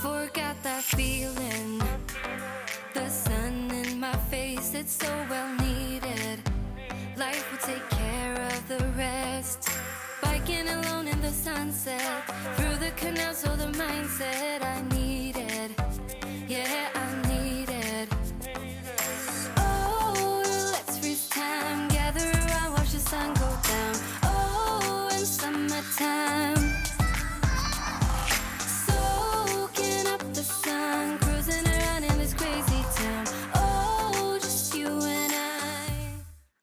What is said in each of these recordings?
Forgot that feeling. The sun in my face, it's so well needed. Life will take care of the rest. Biking alone in the sunset, through the canal, so the mindset I needed. Yeah, I needed. Oh, let's freeze time, gather around, watch the sun go down. Oh, in summertime, soaking up the sun, cruising around in this crazy town. Oh, just you and I.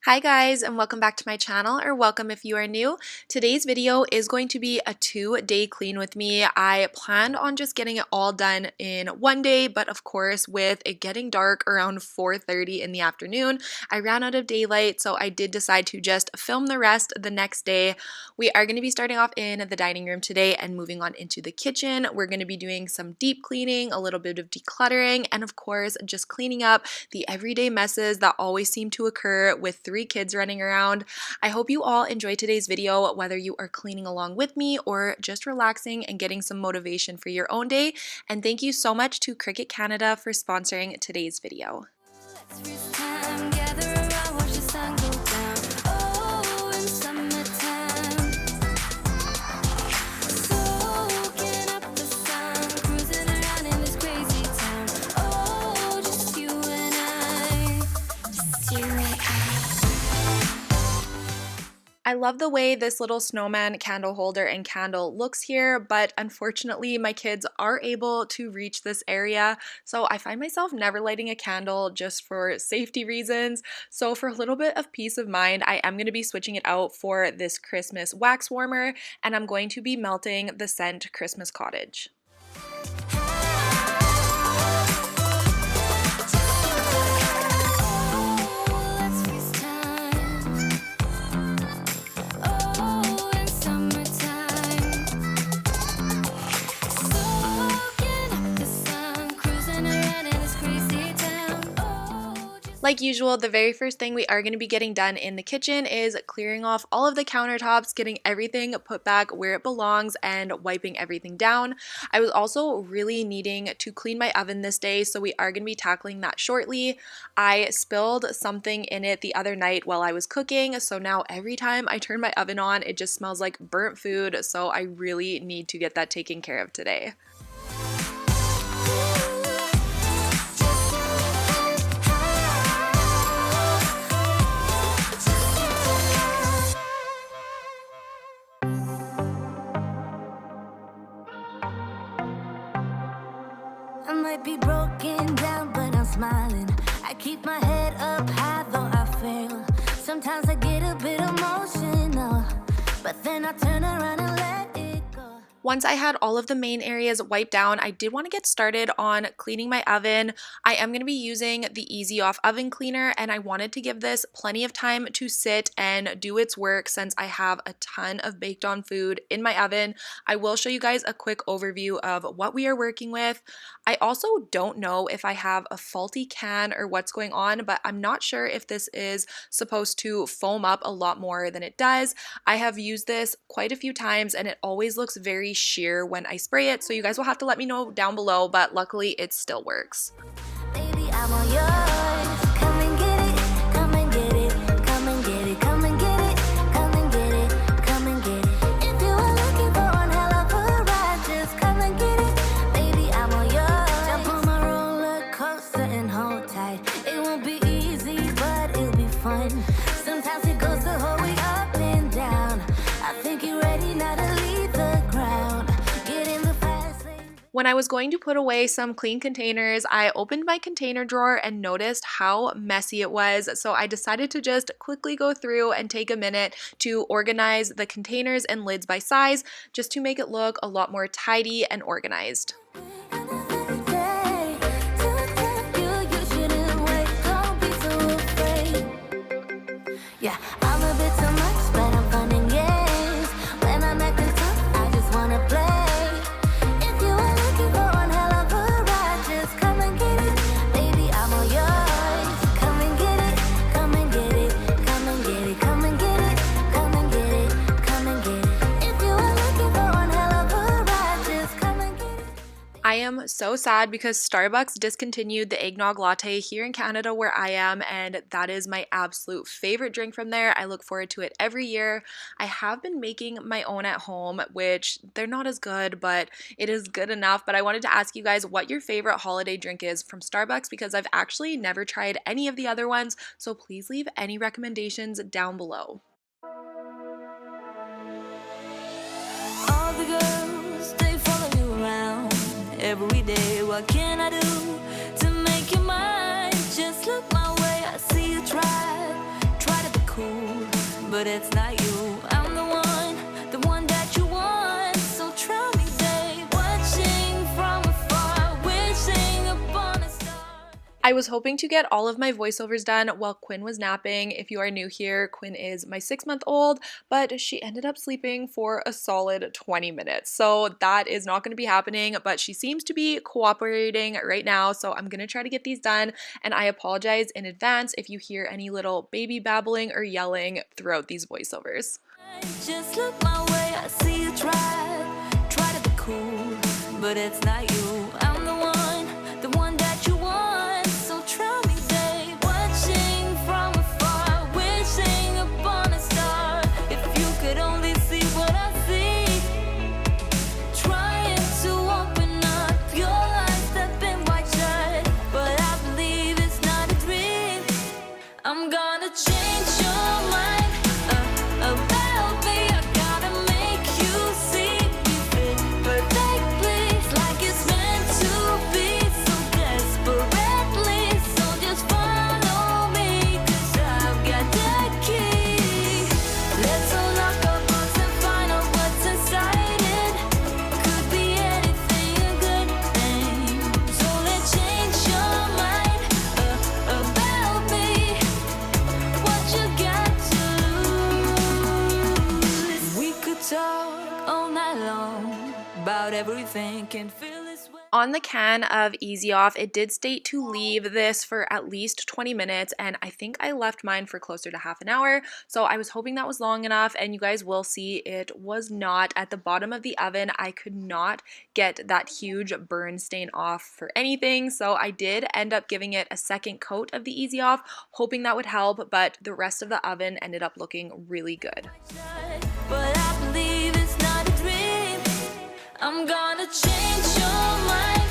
Hi guys, and welcome back to my channel, or welcome if you are new. Today's video is going to be a 2-day clean with me. I planned on just getting it all done in one day, but of course with it getting dark around 4:30 in the afternoon, I ran out of daylight, so I did decide to just film the rest the next day. We are going to be starting off in the dining room today and moving on into the kitchen. We're going to be doing some deep cleaning, a little bit of decluttering, and of course just cleaning up the everyday messes that always seem to occur with 3 kids running around. I hope you all enjoy today's video, whether you are cleaning along with me or just relaxing and getting some motivation for your own day. And thank you so much to Cricut Canada for sponsoring today's video. Let's freeze time, gather around, watch the sun go down. Oh, in summertime, soaking up the sun, cruising around in this crazy town. Oh, just you and I, just you and I. I love the way this little snowman candle holder and candle looks here, but unfortunately my kids are able to reach this area, so I find myself never lighting a candle just for safety reasons. So for a little bit of peace of mind, I am going to be switching it out for this Christmas wax warmer, and I'm going to be melting the scent Christmas Cottage. Let's freeze time. Oh, in summertime, soaking up the sun, cruising around in this crazy town. Oh, just Like usual, the very first thing we are going to be getting done in the kitchen is clearing off all of the countertops, getting everything put back where it belongs, and wiping everything down. I was also really needing to clean my oven this day, so we are going to be tackling that shortly. I spilled something in it the other night while I was cooking, so now every time I turn my oven on, it just smells like burnt food, so I really need to get that taken care of today. I might be broken down, but I'm smiling. I keep my head up high, though I fail. Sometimes I get a bit emotional, but then I turn around and let it go. Once I had all of the main areas wiped down, I did want to get started on cleaning my oven. I am going to be using the Easy Off oven cleaner, and I wanted to give this plenty of time to sit and do its work since I have a ton of baked on food in my oven. I will show you guys a quick overview of what we are working with. I also don't know if I have a faulty can or what's going on, but I'm not sure if this is supposed to foam up a lot more than it does. I have used this quite a few times and it always looks very sheer when I spray it, so you guys will have to let me know down below, but luckily it still works. Baby, I'm all yours. Come and get it, come and get it, come and get it, come and get it, come and get it, come and get it. If you are looking for one hell of a ride, just come and get it. Baby, I'm all yours. Jump on my roller coaster and hold tight. It won't be easy, but it'll be fun. Sometimes it goes the whole way up and down. I think you're ready now to leave the ground. Get in the fast lane. When I was going to put away some clean containers, I opened my container drawer and noticed how messy it was, so I decided to just quickly go through and take a minute to organize the containers and lids by size, just to make it look a lot more tidy and organized. Yeah, I'm a bit too much, but I'm fun and games. When I'm acting tough, I just wanna play. If you are looking for one hell of a ride, just come and get it. Baby, I'm all yours. Come and get it, come and get it, come and get it, come and get it, come and get it, come and get it. If you are looking for one hell of a ride, just come and get it. am so sad because Starbucks discontinued the eggnog latte here in Canada where I am, and that is my absolute favorite drink from there. I look forward to it every year. I have been making my own at home, which they're not as good, but it is good enough. But I wanted to ask you guys what your favorite holiday drink is from Starbucks because I've actually never tried any of the other ones, so please leave any recommendations down below. All the girls, they follow you around every day. What can I do to make you mine? Just look my way, I see you try to be cool, but it's not you. I'm the one that you want. So try me, babe, watching from afar, wishing upon a star. I was hoping to get all of my voiceovers done while Quinn was napping. If you are new here, Quinn is my 6-month-old, but she ended up sleeping for a solid 20 minutes. So that is not going to be happening, but she seems to be cooperating right now. So I'm going to try to get these done, and I apologize in advance if you hear any little baby babbling or yelling throughout these voiceovers. Just look my way, I see you try to be cool, but it's not you. I'm the one that you want. So try me, babe, watching from afar, wishing upon a star. If you could only see what I see, trying to open up your eyes that been wide shut, but I believe it's not a dream. I'm gonna change your mind about me. I gotta make you see me fit perfectly, like it's meant to be, so desperately. So just follow me, 'cause I've got the key. Let's unlock our box and find out what's inside it. Could be anything, a good thing. So let's change your mind about me. What you got to lose. We could talk all night long about everything, can feel this way. On the can of Easy Off, it did state to leave this for at least 20 minutes, and I think I left mine for closer to half an hour, so I was hoping that was long enough, and you guys will see it was not. At the bottom of the oven, I could not get that huge burn stain off for anything, so I did end up giving it a second coat of the Easy Off, hoping that would help, but the rest of the oven ended up looking really good. But I believe it's not a dream. I'm gonna change your mind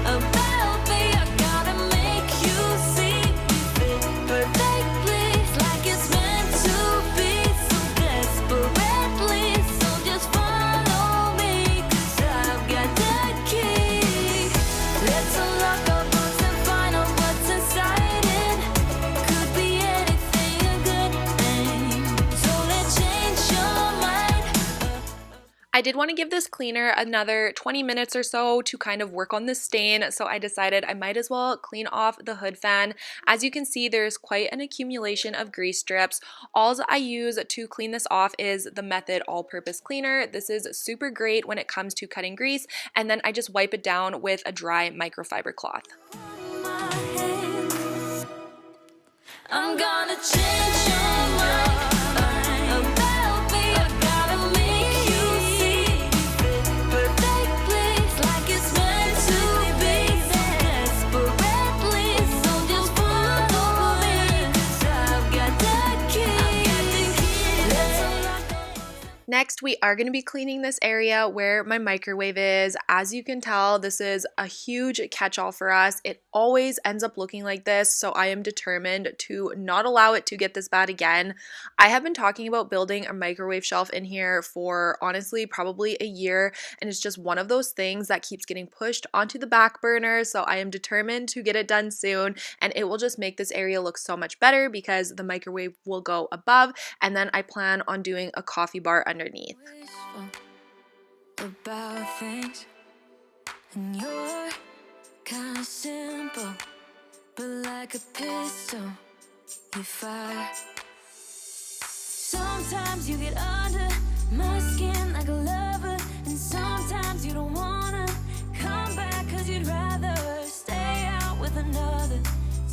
about me. I gotta make you see me fit perfectly, like it's meant to be, so desperately. So just follow me, 'cause I've got the key. Let's unlock our box and find out what's inside it. Could be anything, a good thing. So let's change your mind. I did want to give this cleaner another 20 minutes or so to kind of work on the stain, so I decided I might as well clean off the hood fan. As you can see, there's quite an accumulation of grease strips. All I use to clean this off is the Method all-purpose cleaner. This is super great when it comes to cutting grease, and then I just wipe it down with a dry microfiber cloth. My hands. I'm gonna change your mind about me. I gotta make you see me fit perfectly, like it's meant to be, so desperately. So just follow me, 'cause I've got the key. Let's unlock the Next, we are going to be cleaning this area where my microwave is. As you can tell, this is a huge catch-all for us. It always ends up looking like this, so I am determined to not allow it to get this bad again. I have been talking about building a microwave shelf in here for honestly probably a year, and it's just one of those things that keeps getting pushed onto the back burner, so I am determined to get it done soon, and it will just make this area look so much better because the microwave will go above, and then I plan on doing a coffee bar underneath. wishful about things, and you're kinda simple, but like a pistol, you fire. Sometimes you get under my skin like a lover, and sometimes you don't wanna come back 'cause you'd rather stay out with another.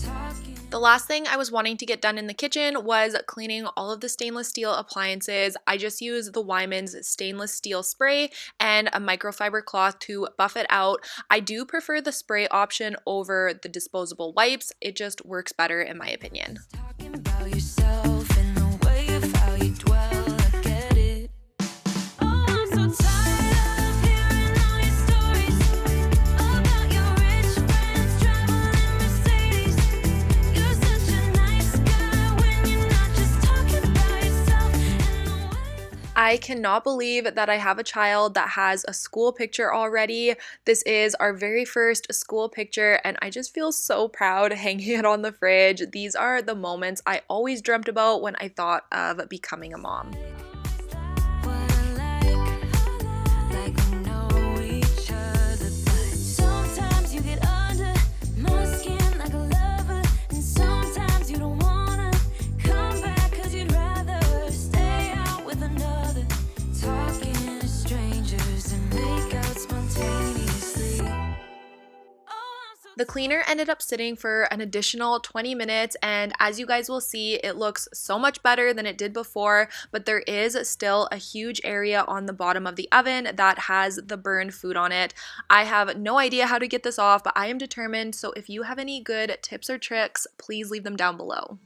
Talking The last thing I was wanting to get done in the kitchen was cleaning all of the stainless steel appliances. I just use the Wyman's stainless steel spray and a microfiber cloth to buff it out. I do prefer the spray option over the disposable wipes. It just works better in my opinion. Talking about yourself and the way of how you dwell, I get it. Oh, I'm so tired of hearing all your stories about your rich friends traveling Mercedes. You're such a nice guy when you're not just talking about yourself and the way. I cannot believe that I have a child that has a school picture already. This is our very first school picture and I just feel so proud hanging it on the fridge. These are the moments I always dreamt about when I thought of becoming a mom. What I like we know each other, but sometimes you get under my skin like a lover, and sometimes you don't wanna come back 'cause you'd rather stay out with another, talking to strangers and make out spontaneously. The cleaner ended up sitting for an additional 20 minutes and as you guys will see, it looks so much better than it did before, but there is still a huge area on the bottom of the oven that has the burned food on it. I have no idea how to get this off, but I am determined, so if you have any good tips or tricks, please leave them down below.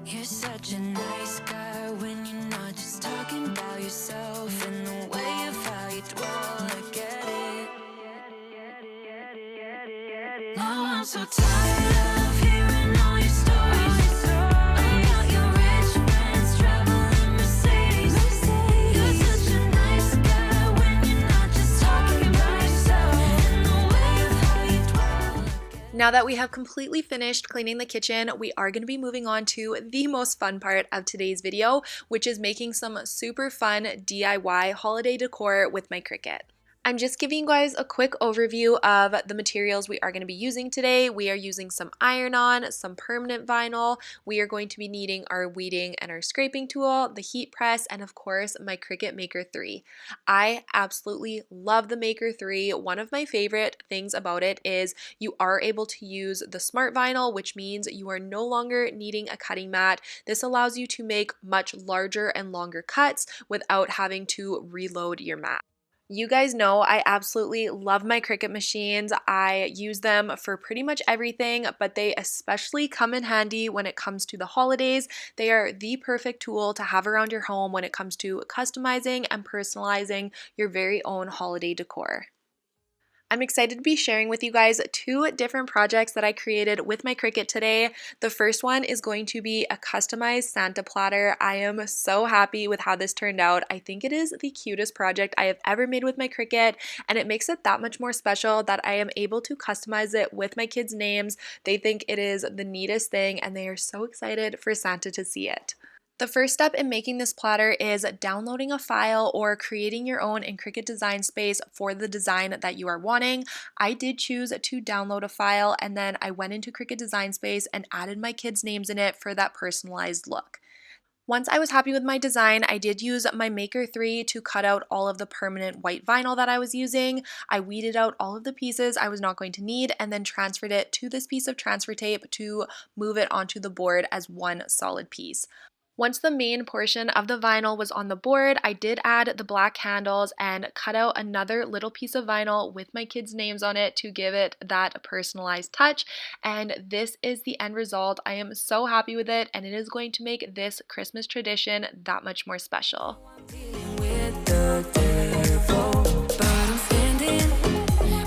You're such a nice guy when you're not just talking about yourself and the way of how you dwell, I get it. Now I'm so tired of hearing all your stories about your rich friends traveling Mercedes. You're such a nice guy when you're not just talking about yourself and the way of how you dwell, I get it. Now that we have completely finished cleaning the kitchen, we are going to be moving on to the most fun part of today's video, which is making some super fun DIY holiday decor with my Cricut. I'm just giving you guys a quick overview of the materials we are going to be using today. We are using some iron-on, some permanent vinyl. We are going to be needing our weeding and our scraping tool, the heat press, and of course my Cricut Maker 3. I absolutely love the Maker 3. One of my favorite things about it is you are able to use the smart vinyl, which means you are no longer needing a cutting mat. This allows you to make much larger and longer cuts without having to reload your mat. You guys know I absolutely love my Cricut machines. I use them for pretty much everything, but they especially come in handy when it comes to the holidays. They are the perfect tool to have around your home when it comes to customizing and personalizing your very own holiday decor. I'm excited to be sharing with you guys 2 different projects that I created with my Cricut today. The first one is going to be a customized Santa platter. I am so happy with how this turned out. I think it is the cutest project I have ever made with my Cricut, and it makes it that much more special that I am able to customize it with my kids' names. They think it is the neatest thing, and they are so excited for Santa to see it. The first step in making this platter is downloading a file or creating your own in Cricut Design Space for the design that you are wanting. I did choose to download a file and then I went into Cricut Design Space and added my kids' names in it for that personalized look. Once I was happy with my design, I did use my Maker 3 to cut out all of the permanent white vinyl that I was using. I weeded out all of the pieces I was not going to need and then transferred it to this piece of transfer tape to move it onto the board as one solid piece. Once the main portion of the vinyl was on the board, I did add the black handles and cut out another little piece of vinyl with my kids' names on it to give it that personalized touch. And this is the end result. I am so happy with it, and it is going to make this Christmas tradition that much more special. Dealing with the devil, but I'm standing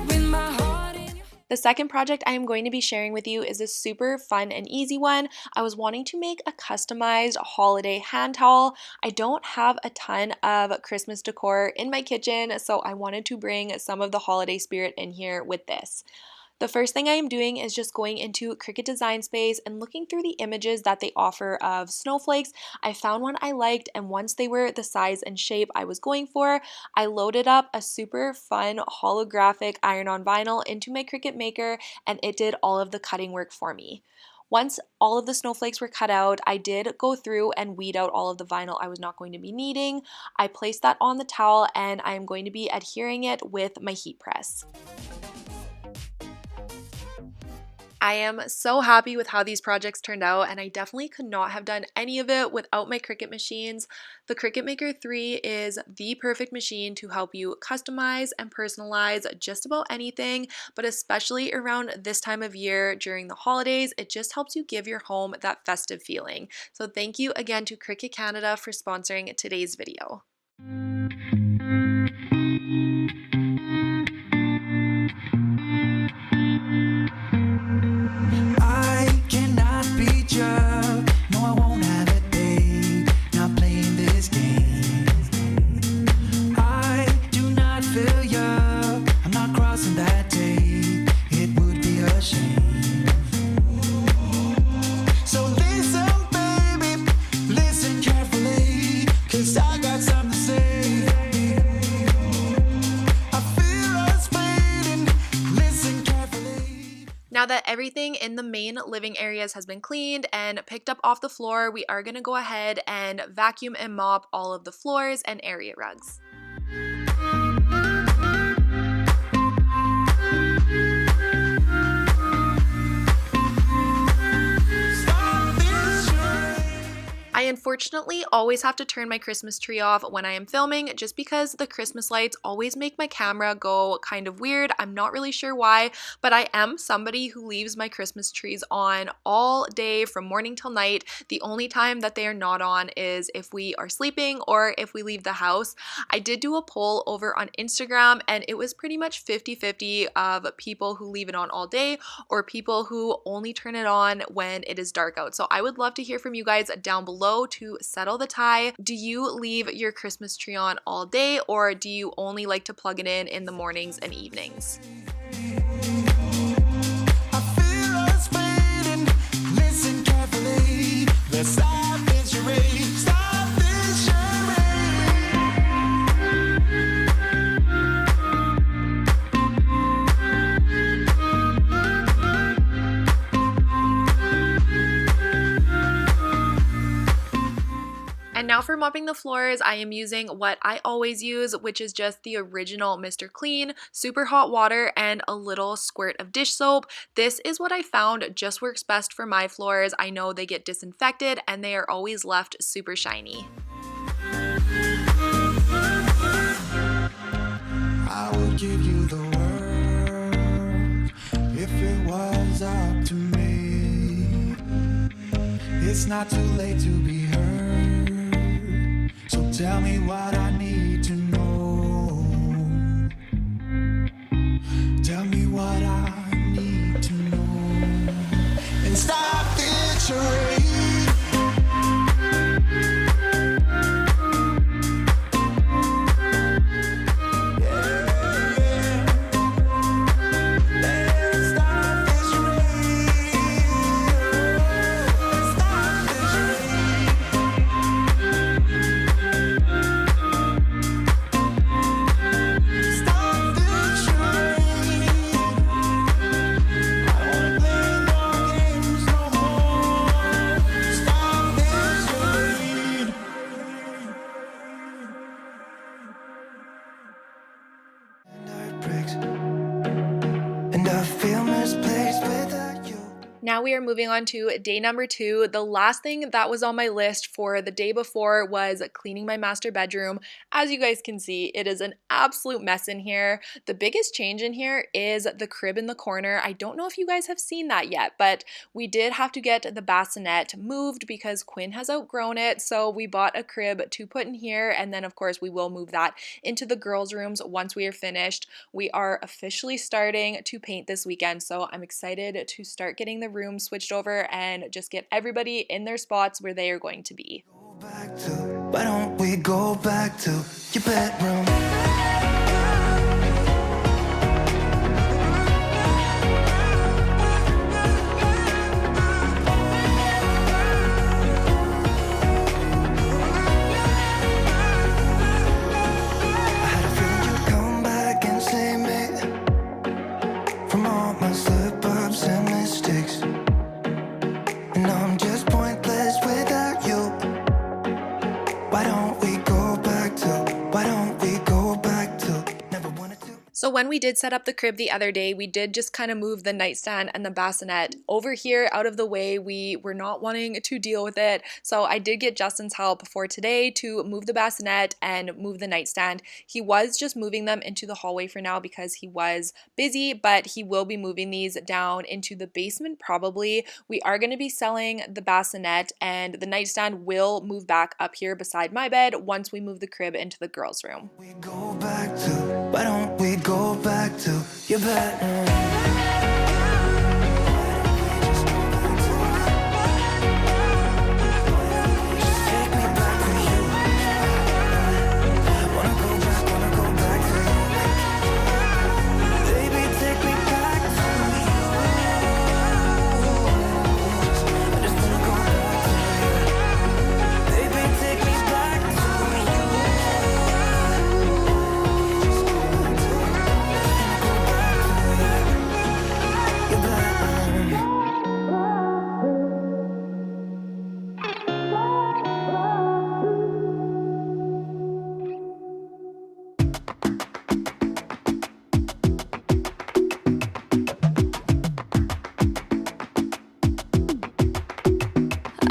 with my heart in your. The second project I am going to be sharing with you is a super fun and easy one. I was wanting to make a customized holiday hand towel. I don't have a ton of Christmas decor in my kitchen, so I wanted to bring some of the holiday spirit in here with this. The first thing I am doing is just going into Cricut Design Space and looking through the images that they offer of snowflakes. I found one I liked, and once they were the size and shape I was going for, I loaded up a super fun holographic iron-on vinyl into my Cricut Maker, and it did all of the cutting work for me. Once all of the snowflakes were cut out, I did go through and weed out all of the vinyl I was not going to be needing. I placed that on the towel, and I am going to be adhering it with my heat press. I am so happy with how these projects turned out, and I definitely could not have done any of it without my Cricut machines. The Cricut Maker 3 is the perfect machine to help you customize and personalize just about anything, but especially around this time of year during the holidays, it just helps you give your home that festive feeling. So thank you again to Cricut Canada for sponsoring today's video. I cannot beat you. No, I won't have a day not playing this game. I do not feel you. I'm not crossing that tape. It would be a shame. So listen, baby, listen carefully, 'cause I got something to say. I feel us fading. Listen carefully. Now that everything in the main living areas has been cleaned and picked up off the floor, we are going to go ahead and vacuum and mop all of the floors and area rugs. Stop this charade. I unfortunately always have to turn my Christmas tree off when I am filming just because the Christmas lights always make my camera go kind of weird. I'm not really sure why, but I am somebody who leaves my Christmas trees on all day from morning till night. The only time that they are not on is if we are sleeping or if we leave the house. I did do a poll over on Instagram and it was pretty much 50-50 of people who leave it on all day or people who only turn it on when it is dark out. So I would love to hear from you guys down below to settle the tie. Do you leave your Christmas tree on all day or do you only like to plug it in the mornings and evenings? I feel us fading. Listen carefully. Let's stop this charade. Stop this charade. And now for mopping the floors, I am using what I always use, which is just the original Mr. Clean, super hot water, and a little squirt of dish soap. This is what I found just works best for my floors. I know they get disinfected and they are always left super shiny. I would give you the world if it was up to me. It's not too late to be heard. So tell me what I need to know. Tell me what I need to know. And stop this charade. And I feel misplaced without you. Now we are moving on to day number 2. The last thing that was on my list for the day before was cleaning my master bedroom. As you guys can see, it is an absolute mess in here. The biggest change in here is the crib in the corner. I don't know if you guys have seen that yet, but we did have to get the bassinet moved because Quinn has outgrown it. So we bought a crib to put in here, and then of course we will move that into the girls' rooms once we are finished. We are officially starting to paint this weekend, so I'm excited to start getting the room switched over and just get everybody in their spots where they are going to be. Why don't we go back to your bedroom? I had a feeling you'd come back and save me from all my slip-ups and mistakes. And I'm just pointless without you. Why don't we go back to So when we did set up the crib the other day, we did just kind of move the nightstand and the bassinet over here out of the way. We were not wanting to deal with it. So I did get Justin's help for today to move the bassinet and move the nightstand. He was just moving them into the hallway for now because he was busy, but he will be moving these down into the basement probably. We are going to be selling the bassinet, and the nightstand will move back up here beside my bed once we move the crib into the girls' room. We go back to, why don't we go back to your bedroom?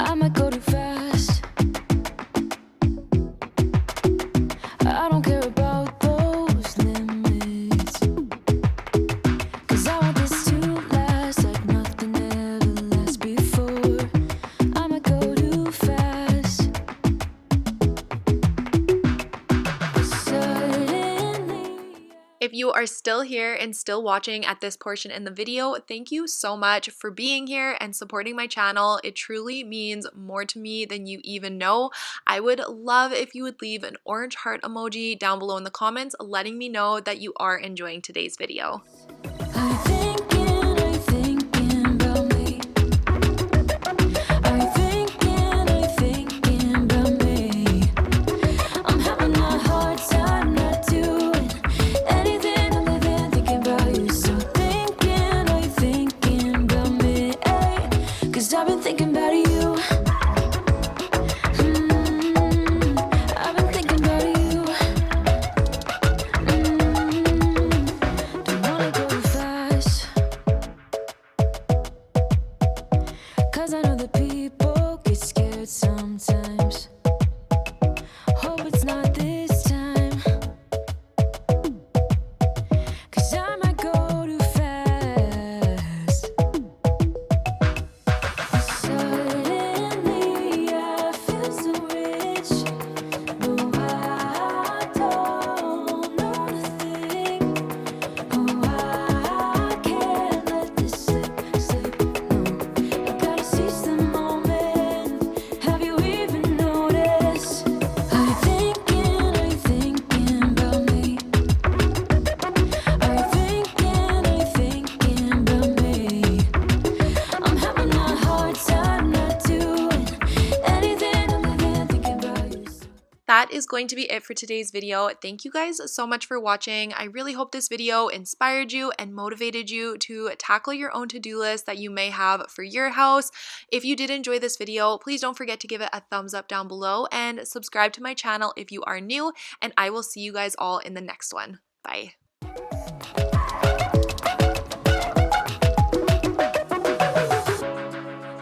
I might go too fast. I don't care about those limits, 'cause I want this to last like nothing ever lasts before. I might go too fast. Suddenly If you are still here and still watching at this portion in the video, thank you so much for being here and supporting my channel. It truly means more to me than you even know. I would love if you would leave an orange heart emoji down below in the comments letting me know that you are enjoying today's video. I'm thinking about me. I'm thinking about me. I'm having a hard time not doing anything other than thinking about you. So thinking about me, 'cause I've been thinking about you. I've been thinking about you. Don't wanna go fast, 'cause I know that people get scared sometimes. Hope it's not this time, 'cause I might go too fast. Suddenly I feel so rich. No, I don't know nothing. Oh, I can't let this slip. No, I gotta seize the moment. Have you even noticed? I'm thinking about me. I'm thinking about me. I'm having a hard time not doing anything other than thinking about you. That is going to be it for today's video. Thank you guys so much for watching. I really hope this video inspired you and motivated you to tackle your own to-do list that you may have for your house. If you did enjoy this video, please don't forget to give it a thumbs up down below and subscribe to my channel if you are new, and I will see you guys all in the next one. Bye.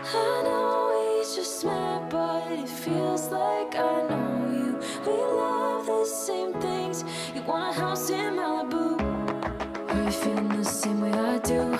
I know we just met, but it feels like I know you. We love the same things. You want a house in Malibu. Are you feeling the same way I do?